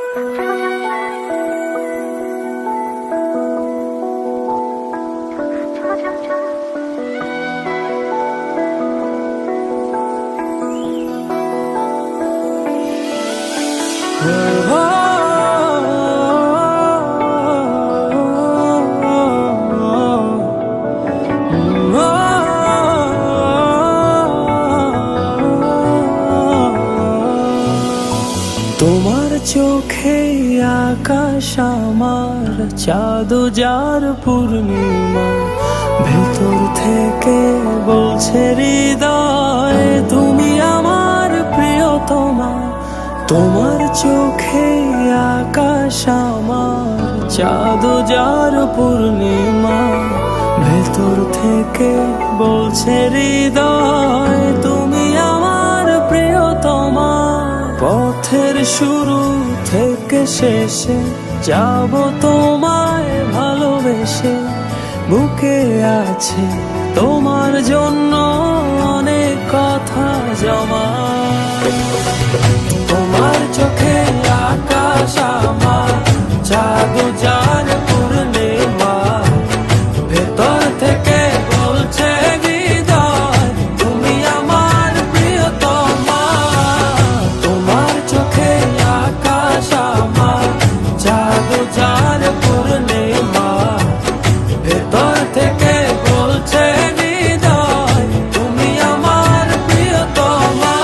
তোমার চোখে আকাশ আমার চাঁদ যার পূর্ণিমা, ভেতর থেকে বলছে হৃদয় তুমি আমার প্রিয়তমা। তোমার চোখে আকাশ আমার চাঁদ যার পূর্ণিমা, ভেতর থেকে বলছে হৃদয় তুমি আমার প্রিয়তমা। পথের শুরু থেকে শেষে যাব তোমায় ভালোবেসে, বুকে আছে তোমার জন্য অনেক কথা জমা। তোমার চোখে আকাশ আমার চাঁদ যার পূর্ণিমা, ভেতর থেকে বলছে হৃদয় তুমি আমার প্রিয়তমা। তোমার চোখে আকাশ আমার চাঁদ যার পূর্ণিমা, ভেতর থেকে বলছে হৃদয় তুমি আমার প্রিয়তমা।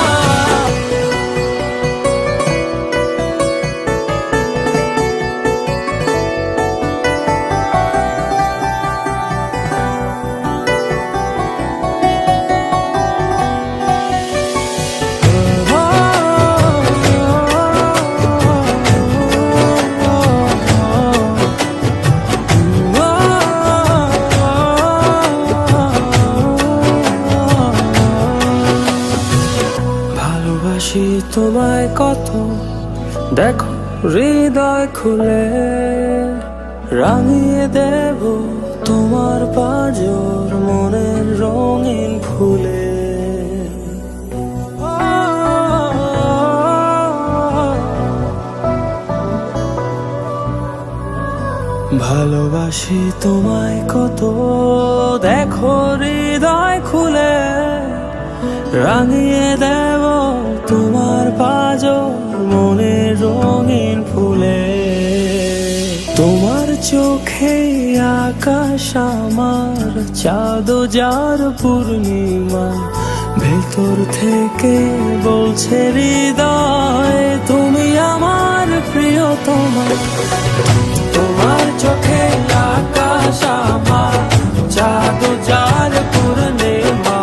ভালোবাসি তোমায় কত, দেখো হৃদয় খুলে রাঙিয়ে দেব তোমার পাঁজর মনের রঙিন ফুলে। ভালোবাসি তোমায় কত, দেখো হৃদয় খুলে রাঙিয়ে দেব তোমার পাঁজর মনের রঙিন ফুলে। তোমার চোখে আকাশ আমার চাঁদ যার পূর্ণিমা, ভেতর থেকে বলছে হৃদয় তুমি আমার প্রিয়তমা। তোমার চোখে আকাশ আমার চাঁদ যার পূর্ণিমা,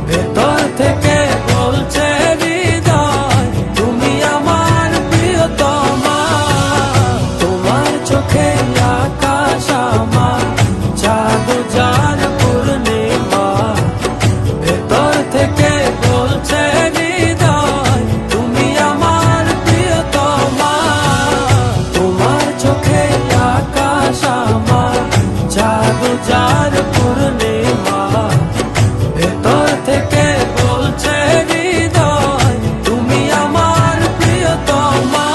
ভেতর থেকে বলছে হৃদয় তুমি আমার প্রিয়তমা। তোমার চোখে আকাশ আমার চাঁদ যার পূর্ণিমা, ভেতর থেকে বলছে হৃদয় তুমি আমার প্রিয়তমা। তোমার চোখে আকাশ আমার চাঁদ যার পূর্ণিমা, ভেতর থেকে বলছে হৃদয় তুমি আমার প্রিয়তমা।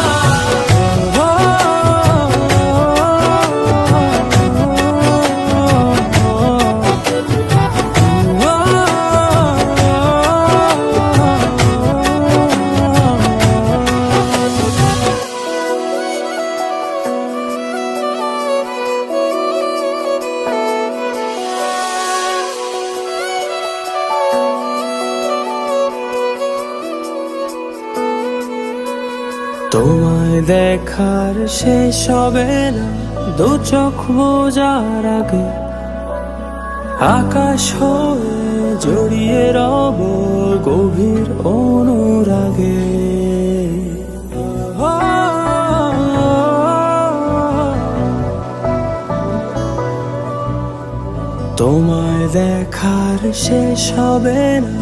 তোমায় দেখার শেষ হবে না দু চোখ বোঝার আগে, আকাশ হয়ে জড়িয়ে রব গভীর অনুরাগে। তোমায় দেখার শেষ হবে না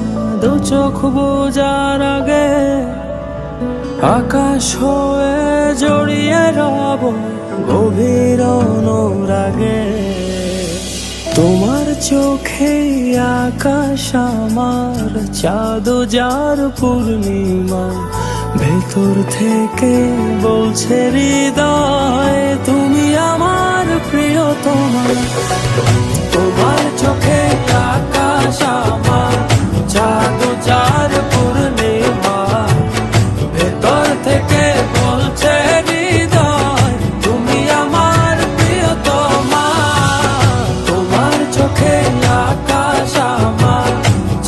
দু চোখ বোঝার আগে, আকাশ হয়ে জড়িয়ে রব গভীর অনুরাগে। তোমার চোখে আকাশ আমার চাঁদ যার পূর্ণিমা, ভেতর থেকে বলছে হৃদয় তুমি আমার প্রিয়তমা। তোমার চোখে আকাশ আমার, চাঁদ যার পূর্ণিমা। ভেতর থেকে বলছে হৃদয় তুমি আমার প্রিয়তমা। তোমার চোখে আকাশ আমার,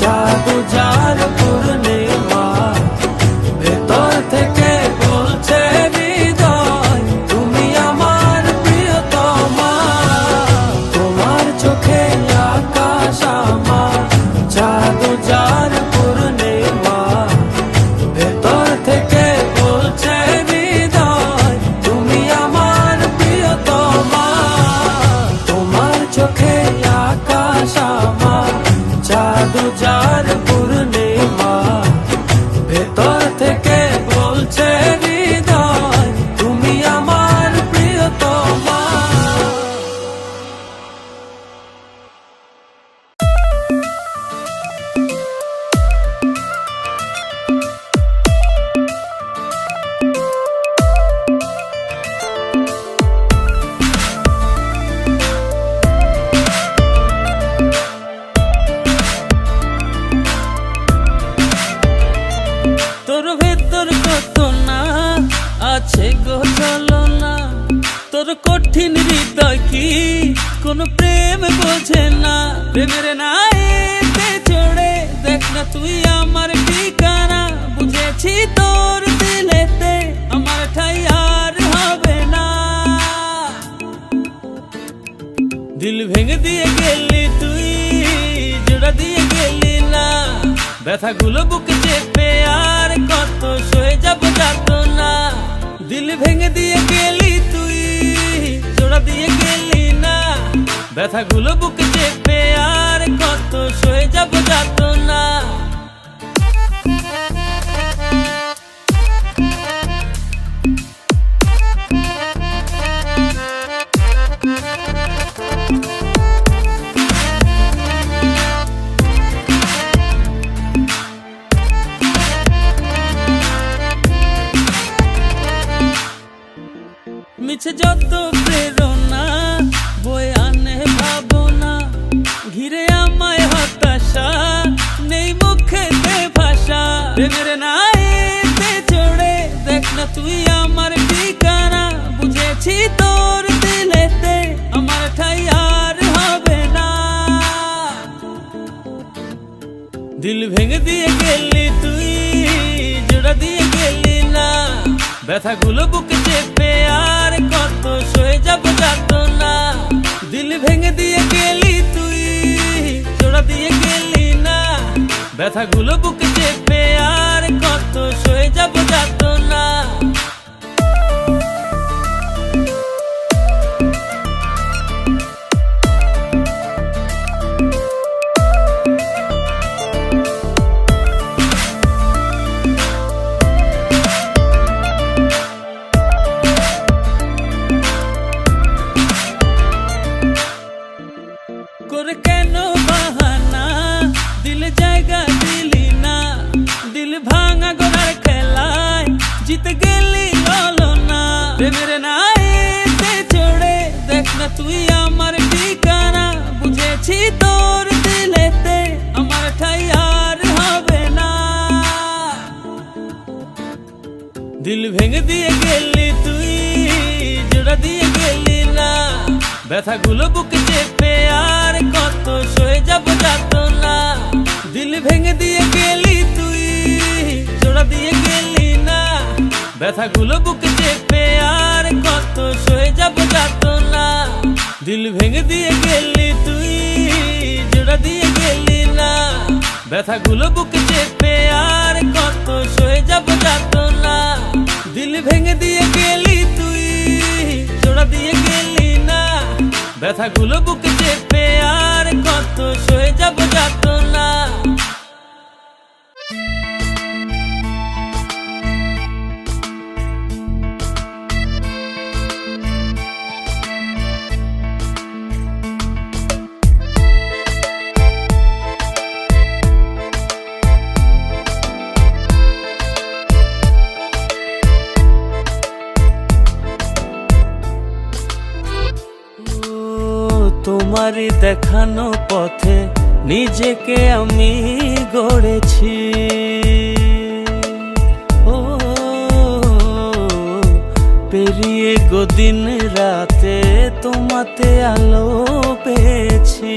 চাঁদ যার পূর্ণিমা। ভেতর থেকে বলছে হৃদয় তুমি আমার প্রিয়তমা। তোমার চোখে আকাশ আমার, চাঁদ যার পূর্ণিমা। ভেতর থেকে বলছে হৃদয় তুমি আমার প্রিয়তমা। তোমার চোখে আকাশ আমার, চাঁদ যার পূর্ণিমা। ভেতর থেকে বলছে হৃদয় তুমি আমার প্রিয়তমা। তোর ভেতর কত না আছে গো ছলনা। তোর কঠিন হৃদয় কি কোনো প্রেম বোঝে না। প্রেমের নাইতে চড়ে দেখ না তুই আমার ঠিকানা। বুঝেছি তোর দিলেতে আমার ঠাই আর হবে না। দিল ভেঙে দিয়ে গেলি তুই, জোড়া দিয়ে গেলি না। ব্যথাগুলো বুকে চেপে আর কত সয়ে যাব যাত না। দিল ভেঙে দিয়ে গেলি তুই, জোড়া দিয়ে গেলি না। ব্যথাগুলো বুকে চেপে আর কত সয়ে যাব যাত না। মিছে যত প্রেরণা বয়ে আনে ভাবনা। ঘিরে আমায় হতাশা, নেই মুখেতে ভাষা। প্রেমের নাইতে চড়ে দেখ না তুই আমার ঠিকানা। বুঝেছি তোর দিলেতে আমার ঠাই আর হবে না। দিল ভেঙে দিয়ে গেলি তুই, জোড়া দিয়ে গেলি না। ব্যথাগুলো বুকে চেপে আর কত সয়ে যাব যাত না। দিল ভেঙে দিয়ে গেলি তুই, জোড়া দিয়ে গেলি না। ব্যথাগুলো বুকে চেপে আর কত সয়ে যাব যাত না। করে কেন বাহানা, দিলে জায়গা দিলি না। দিল ভাঙা গোড়ার খেলায় জিতে গেলি হলো না। প্রেমের নাইতে চড়ে দেখ না তুই আমার ঠিকানা। বুঝেছি তোর দিলেতে আমার ঠাই আর হবে না। দিল ভেঙে দিয়ে গেলি তুই, জোড়া দিয়ে গেলি না। ব্যথাগুলো বুকে চেপে আর কত সয়ে যাব যাত না। দিল ভেঙে দিয়ে গেলি তুই, জোড়া দিয়ে গেলি না। ব্যথাগুলো বুকে চেপে আর কত সয়ে যাব যাত না। দিল ভেঙে দিয়ে গেলি তুই, জোড়া দিয়ে গেলি না। ব্যথাগুলো বুকে চেপে আর কত সয়ে যাব যাত না। দিল ভেঙে দিয়ে গেলি তুই, জোড়া দিয়ে গেলি না। ব্যথাগুলো বুকে চেপে আর কত সয়ে যাব যাত না। তোমারই দেখানো পথে নিজেকে আমি গড়েছি। ও পেরিয়ে গো দিন রাতে তোমাতে আলো পেয়েছি।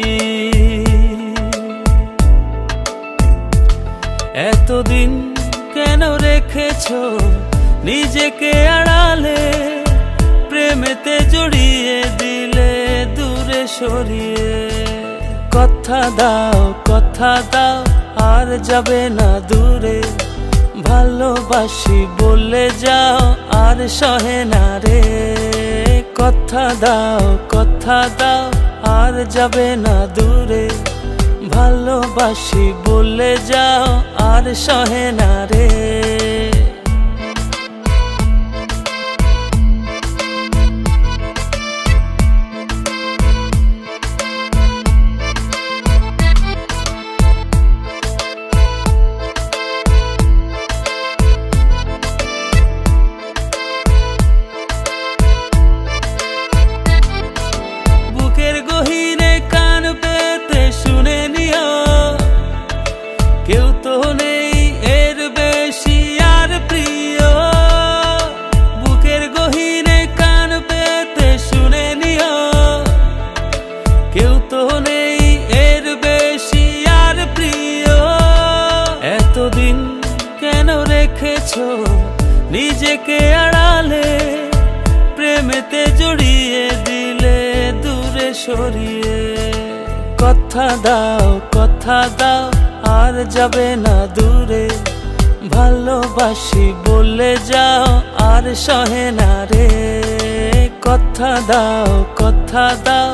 এতদিন কেন রেখেছো নিজেকে আড়ালে, প্রেমেতে জড়িয়ে দিলে দূরে সরিয়ে। কথা দাও আর যাবে না দূরে, ভালোবাসি বলে যাও আর সহে না রে। কথা দাও আর যাবে না দূরে, ভালোবাসি বলে যাও আর সহে না রে। বুকের গহীনে কান পেতে শুনে নিও, কেউ তো নেই এর বেশি আর প্রিয়। বুকের গহীনে কান পেতে শুনে নিও, কেউ তো নেই এর বেশি আর প্রিয়। এতদিন কেন রেখেছো নিজেকে আড়ালে, প্রেমেতে জড়িয়ে দিলে দূরে সরিয়ে। কথা দাও আর যাবে না দূরে, ভালোবাসি বলে যাও আর সহে না রে। কথা দাও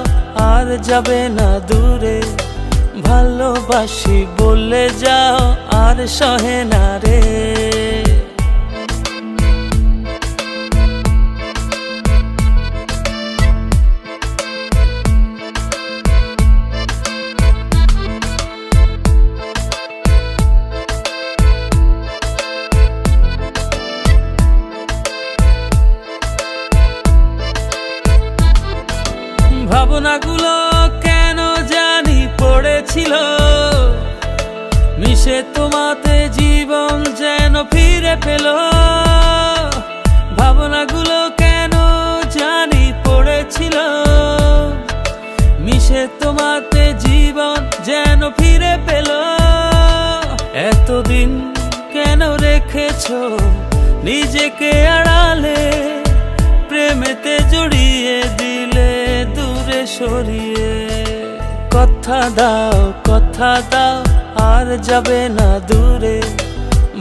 আর যাবে না দূরে, ভালোবাসি বলে যাও আর সহে না রে। ভাবনাগুলো কেন জানি পড়েছিল মিশে, তোমাতে জীবন যেন ফিরে পেল। ভাবনাগুলো কেন জানি পড়েছিল মিশে, তোমাতে জীবন যেন ফিরে পেল। এতদিন কেন রেখেছো নিজেকে আড়ালে, প্রেমেতে জড়িয়ে দিলে দূরে সরিয়ে। কথা দাও আর যাবে না দূরে,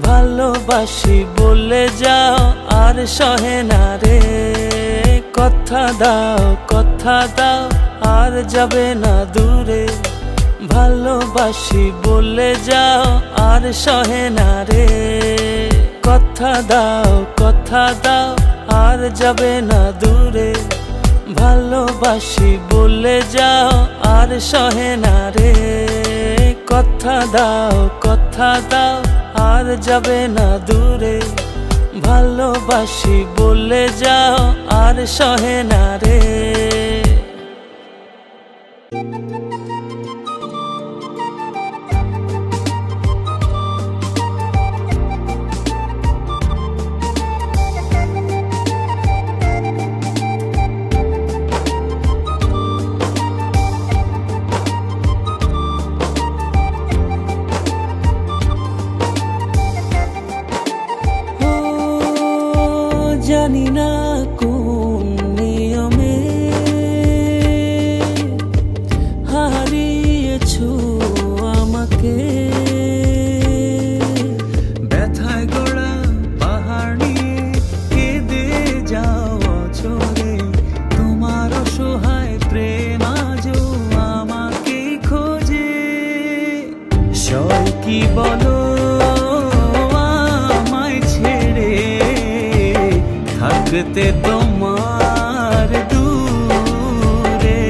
ভালোবাসি বলে যাও আর সহে না রে। কথা দাও আর যাবে না দূরে, ভালোবাসি বলে যাও আর সহে না রে। কথা দাও আর যাবে না দূরে, ভালোবাসি বলে যাও আর সহে না রে। কথা দাও আর যাবে না দূরে, ভালোবাসি বলে যাও আর সহে না রে। জানি না কোন নিয়মে হারিয়েছো আমাকে, ব্যথায় গড়া পাহাড় নিয়ে কেঁদে যাও অঝরে। তোমার অসহায় প্রেম আজও আমাকে খোঁজে। সয় কি বলো থাকতে তোমার দূরে,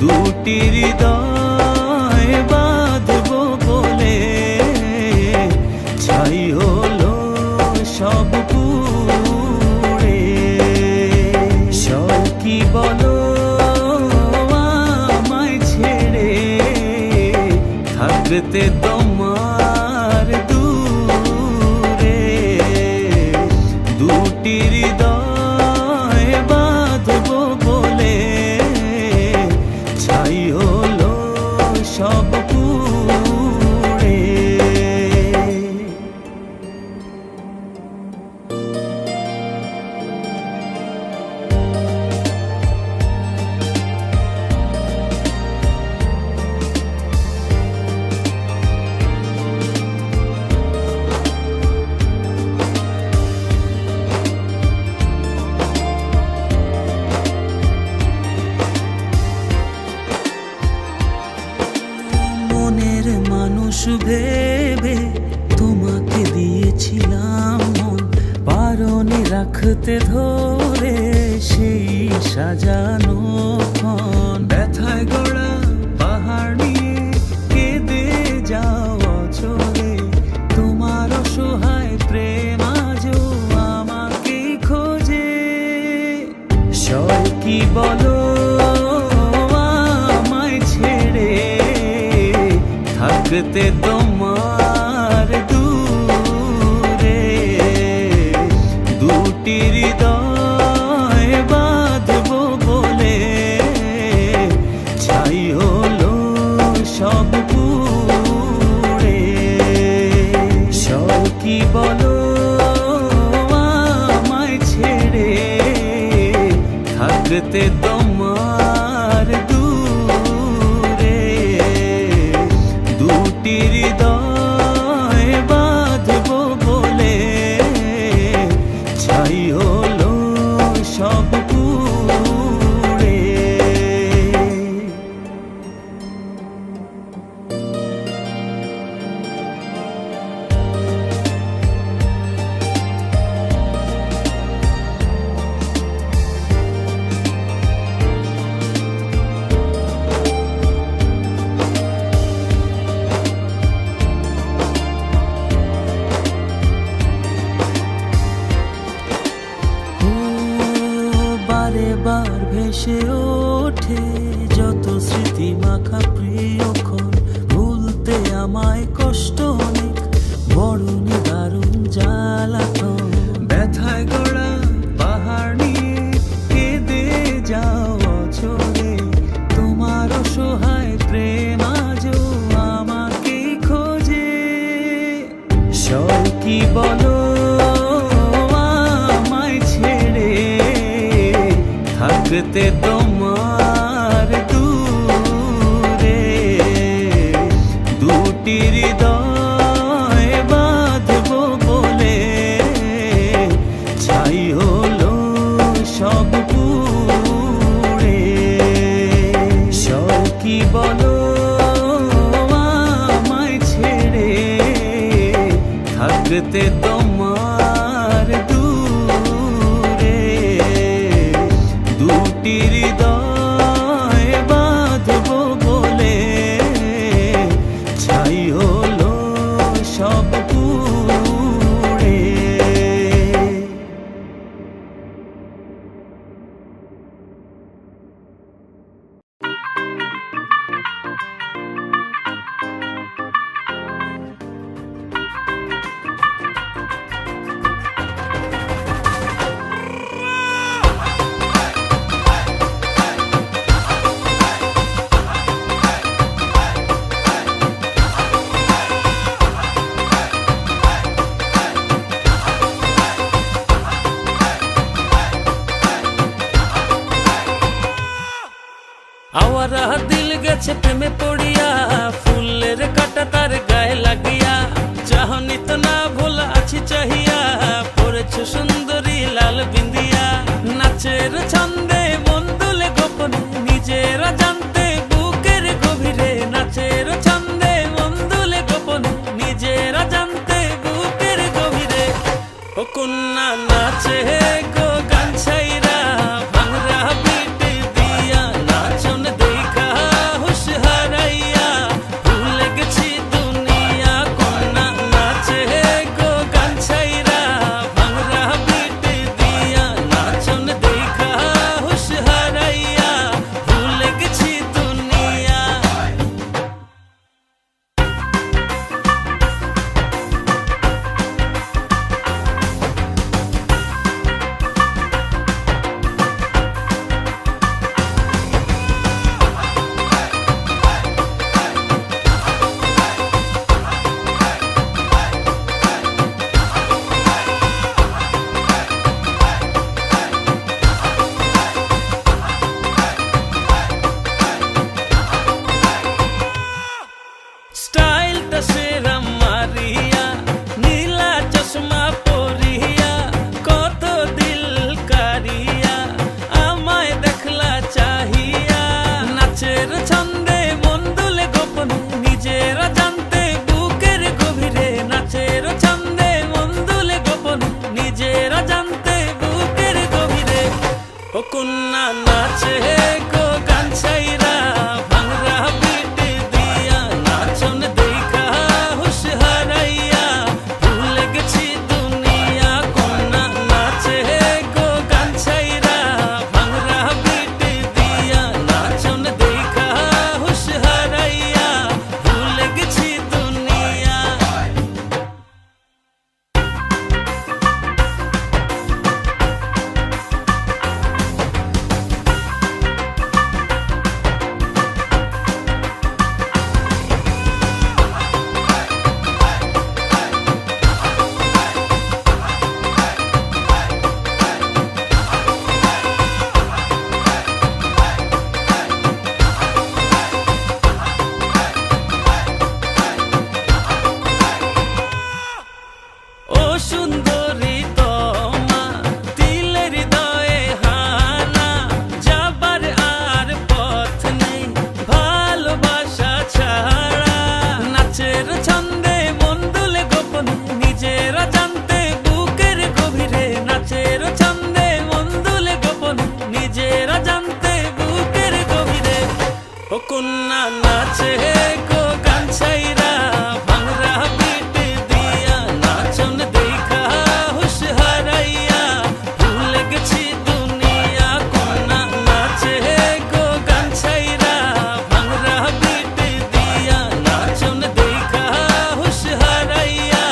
দুটি হৃদয় বাঁধবো বলে ছাই হলো সব পুড়ে। সব কি বলো থাকতে তোমার দূরে দুটি হৃদয় বাঁধবো বলে ছাই হলো সব পুড়ে। মনের মানুষ ভেবে তোমাকে দিয়েছিলাম মন, পারনি রাখতে ধরে সেই সাজানো ক্ষণ। ব্যথায় গড়া পাহাড় নিয়ে কেঁদে যাওয়া চলে, তোমার অসহায় প্রেম আজও আমাকে খোঁজে। সয় কি বলো আমায় ছেড়ে থাকতে তোমার দূরে দুটি হৃদয় বাঁধবো বলে ছাই হলো সব পুড়ে। সব কি বলো আমায় ছেড়ে থাকতে তোমার দূরে দুটি হৃদয় বাঁধবো বলে ছাই হলো সব পুড়ে। বারে বার ভেসে ওঠে যত স্মৃতি মাখা প্রিয়ক্ষণ, ভুলতে আমায় কষ্ট অনেক বড় নিদারুণ জ্বালাতন। ব্যথায় গড়া পাহাড় নিয়ে কেঁদে যাওয়া চলে, তোমার অসহায় প্রেম আজও আমাকে খোঁজে। সব কি বলো আমায় ছেড়ে থাকতে তোমার দূরে দুটি হৃদয় বাঁধবো বলে ছাই হলো সব পুড়ে। সব কি বলো আমায় ছেড়ে থাকতে তোমার দূরে দুটি হৃদয় বাঁধবো বলে ছাই হলো সব পুড়ে। আওয়ারা দিল গেছে প্রেমে পড়িয়া, ফুলের কাটা তার গায়ে লাগিয়া, চাহনি তো না ভোলা আছি চাহিয়া, পড়েছ সুন্দরী লাল বিন্দিয়া। নাচের ছন্দে মন দুলে গোপনে নিজেরা জানতে বুকের গভীরে, নাচের ছন্দে মন দুলে গোপনে নিজেরা জানতে বুকের গভীরে। ও কন্যা নাচে গো গান ছাইরা ভাঙরা পিট দিয়া, নাচন দেখা হুশ হারাইয়া ভুলে গেছি দুনিয়া। কন্যা নাচে গো গান ছাইরা ভাঙরা পিট দিয়া, নাচন দেখা হুশ হারাইয়া ভুলে গেছি দুনিয়া। ও কন্যা নাচে গো গান ছাইরা ভাঙরা পিট দিয়া নাচন দেখা হুশ হারাইয়া ভুলে গেছি দুনিয়া। কন্যা নাচে গো গান ছাইরা ভাঙরা পিট দিয়া নাচন দেখা হুশ হারাইয়া ভুলে গেছি দুনিয়া। ও সুন্দরী তোমা দিলের হৃদয়ে হানা যাবার আর পথ নেই ভালোবাসা ছাড়া। নাচের ছন্দে মন দুলে গোপনে নিজেরা জানতে বুকের গভীরে। নাচের ছন্দে মন দুলে গোপনে নিজেরা জানতে বুকের গভীরে। ও কন্যা নাচে গো গান ছাইরা ভাঙরা পিট দিয়া নাচন দেখা হুশ হারাইয়া ভুলে গেছি দুনিয়া। কন্যা নাচে গো গান ছাইরা ভাঙরা পিট দিয়া নাচন দেখা হুশ হারাইয়া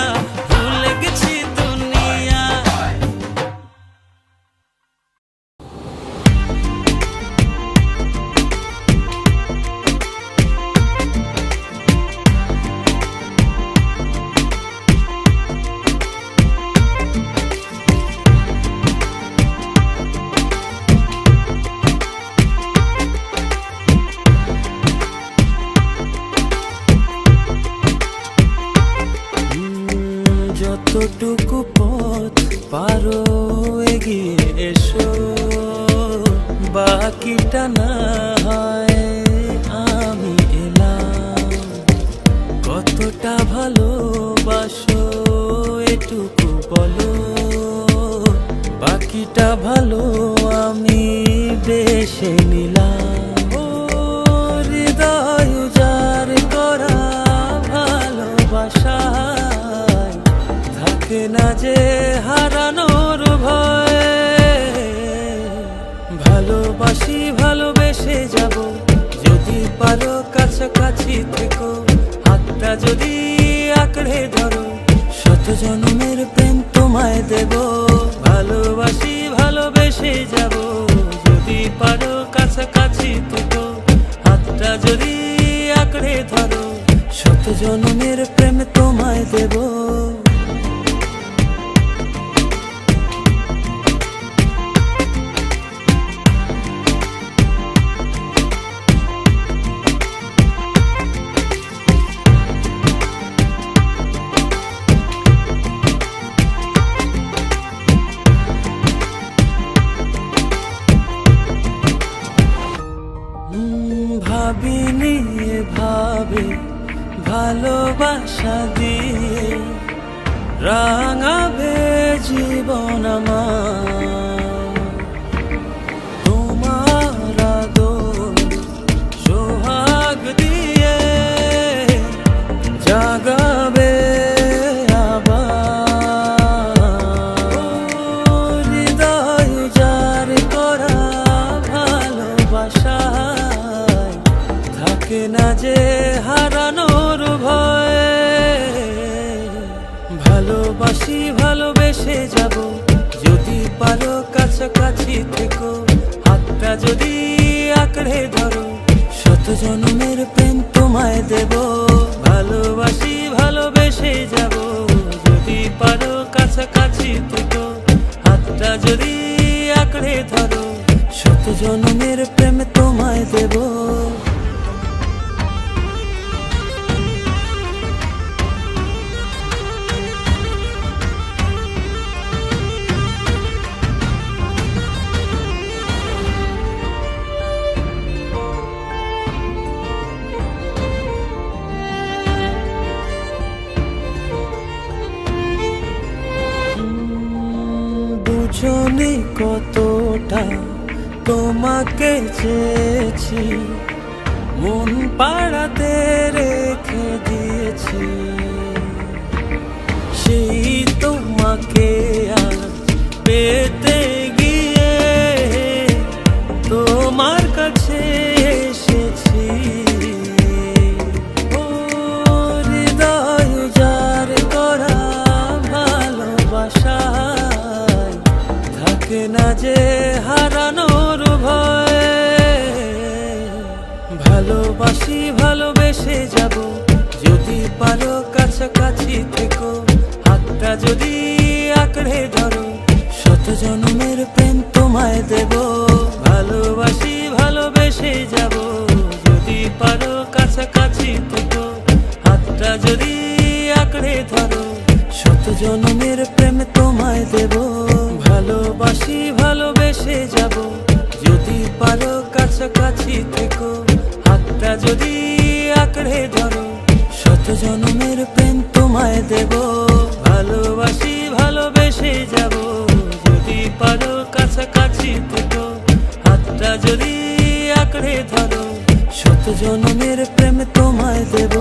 ভুলে গেছি দুনিয়া। যতটুকু পথ পারো এগিয়ে এসো, বাকিটা না হয় আমি এলাম। কতটা ভালোবাসো এটুকু বলো, বাকিটা ভালো আমি বেশে নিলাম। ও হৃদয় উজাড় করা ভালোবাসা থাকে না যে হারানোর ভয়। ভালোবাসি ভালোবেসে যাব যদি পারো কাছাকাছি থেকো। হাতটা যদি আঁকড়ে ধরো শত জন্মের প্রেম তোমায় দেব। ভালোবাসি ভালোবেসে যাব যদি পারো কাছাকাছি থেকো। হাতটা যদি আঁকড়ে ধরো শত জন্মের প্রেম তোমায় দেব। ভাবিনি ভাবে ভালোবাসা দিয়ে রাঙাবে জীবন আমার। তোমার আদর সোহাগ দিয়ে জাগাবে আবার। হৃদয় উজাড় করা ভালোবাসা থাকে না যে হারানোর ভয়। ভালোবাসি ভালোবেসে যাব যদি পারো কাছাকাছি থেকো। হাতটা যদি আঁকড়ে ধরো শত জন্মের প্রেম তোমায় দেব। ভালোবাসি ভালোবেসে যাব যদি পারো কাছাকাছি থেকো। হাতটা যদি আঁকড়ে ধরো শত জন্মের প্রেম তোমায় দেব। বুঝনি কতটা তোমাকে চেয়েছি, মন পাড়াতে রেখে দিয়েছি, সেই তোমাকে আর পেতে গিয়ে তোমার কাছে এসেছি। ও হৃদয় উজাড় করা ভালোবাসায় থাকে না যে হারানোর ভয়। ভালোবাসি ভালোবেসে যাব, যদি পারো কাছাকাছি থেকো, হাতটা যদি আঁকড়ে ধরো, শত জন্মের প্রেম তোমায় দেব। ভালোবাসি ভালোবেসে যাব, যদি পারো কাছাকাছি থেকো, হাতটা যদি আঁকড়ে ধরো, শত জন্মের প্রেম তোমায় দেব। ভালোবাসি ভালোবেসে যাব, যদি পারো কাছাকাছি থেকো, হাতটা যদি আঁকড়ে ধরো, শত জন্মের প্রেম তোমায় দেব। ভালোবাসি ভালোবেসে যাব, যদি পারো কাছাকাছি থেকো, হাতটা যদি আঁকড়ে ধরো, শত জন্মের প্রেম তোমায় দেব।